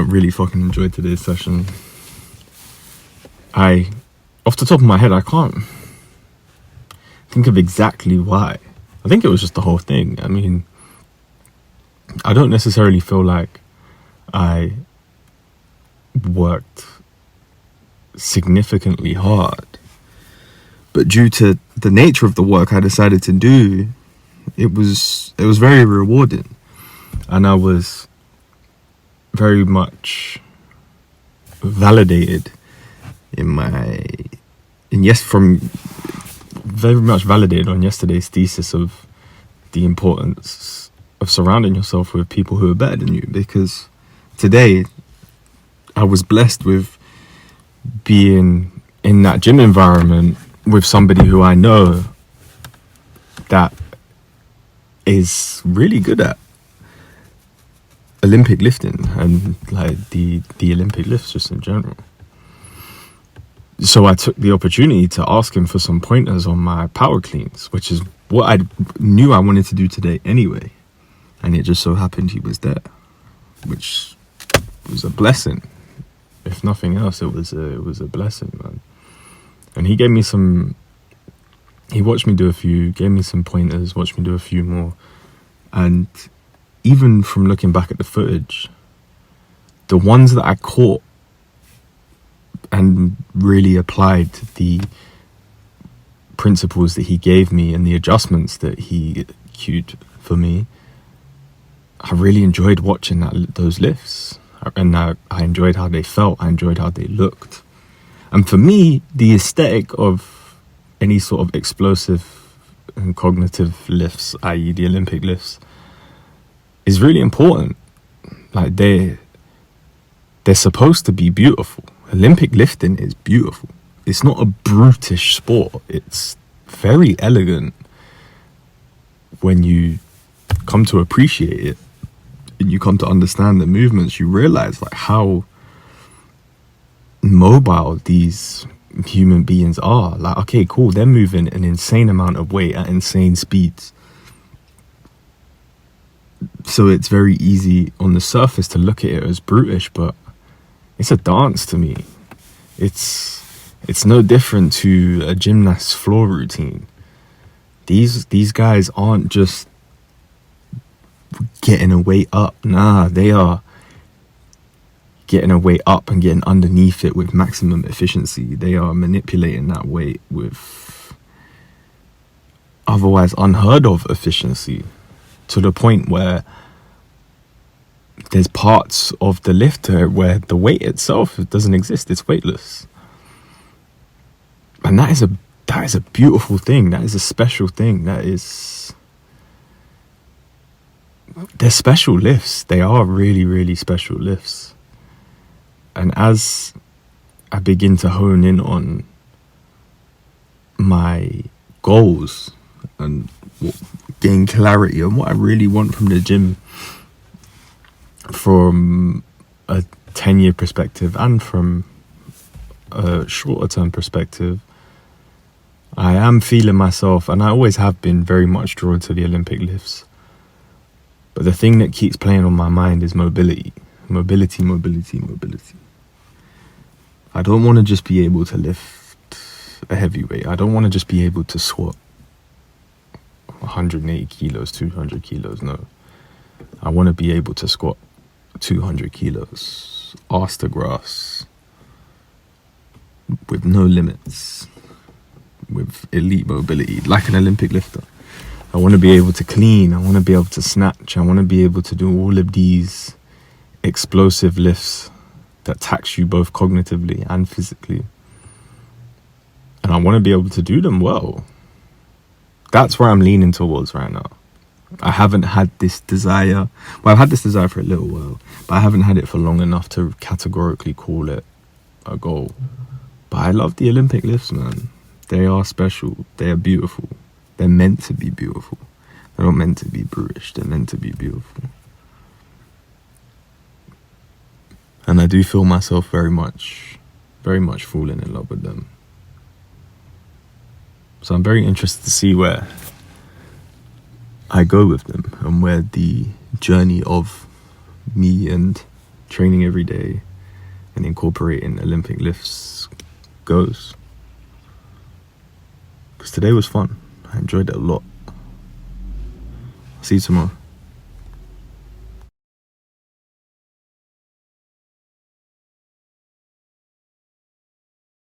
really fucking enjoyed today's session. Off the top of my head, I can't think of exactly why. I think it was just the whole thing. I mean, I don't necessarily feel like I worked significantly hard, but due to the nature of the work I decided to do, it was very rewarding, and I was very much validated very much validated on yesterday's thesis of the importance of surrounding yourself with people who are better than you, because today I was blessed with being in that gym environment with somebody who I know that is really good at Olympic lifting and like the Olympic lifts just in general. So I took the opportunity to ask him for some pointers on my power cleans, which is what I knew I wanted to do today anyway. And it just so happened he was there, which was a blessing. If nothing else, it was a blessing, man. And he watched me do a few, gave me some pointers, watched me do a few more. And even from looking back at the footage, the ones that I caught and really applied the principles that he gave me and the adjustments that he cued for me, I really enjoyed watching those lifts. And I enjoyed how they felt, I enjoyed how they looked. And for me, the aesthetic of any sort of explosive and cognitive lifts, i.e. the Olympic lifts, is really important. Like they're supposed to be beautiful. Olympic lifting is beautiful. It's not a brutish sport. It's very elegant when you come to appreciate it and you come to understand the movements. You realize like how mobile these human beings are. Like, okay, cool, they're moving an insane amount of weight at insane speeds. So it's very easy on the surface to look at it as brutish, but it's a dance to me. It's no different to a gymnast's floor routine. These guys aren't just getting a weight up. Nah, they are getting a weight up and getting underneath it with maximum efficiency. They are manipulating that weight with otherwise unheard of efficiency, to the point where there's parts of the lifter where the weight itself doesn't exist. It's weightless. And that is a beautiful thing. That is a special thing. They're special lifts. They are really, really special lifts. And as I begin to hone in on my goals and gain clarity on what I really want from the gym, from a 10-year perspective and from a shorter term perspective, I am feeling myself, and I always have been, very much drawn to the Olympic lifts. But the thing that keeps playing on my mind is mobility. Mobility. I don't want to just be able to lift a heavyweight. I don't want to just be able to squat 180 kilos, 200 kilos. No. I want to be able to squat 200 kilos, arse to grass, with no limits, with elite mobility, like an Olympic lifter. I want to be able to clean, I want to be able to snatch, I want to be able to do all of these explosive lifts that tax you both cognitively and physically. And I want to be able to do them well. That's where I'm leaning towards right now. I haven't had this desire. Well, I've had this desire for a little while, but I haven't had it for long enough to categorically call it a goal. But I love the Olympic lifts, man. They are special. They are beautiful. They're meant to be beautiful. They're not meant to be brutish. They're meant to be beautiful. And I do feel myself very much falling in love with them. So I'm very interested to see where I go with them and where the journey of me and training every day and incorporating Olympic lifts goes. Because today was fun. I enjoyed it a lot. See you tomorrow.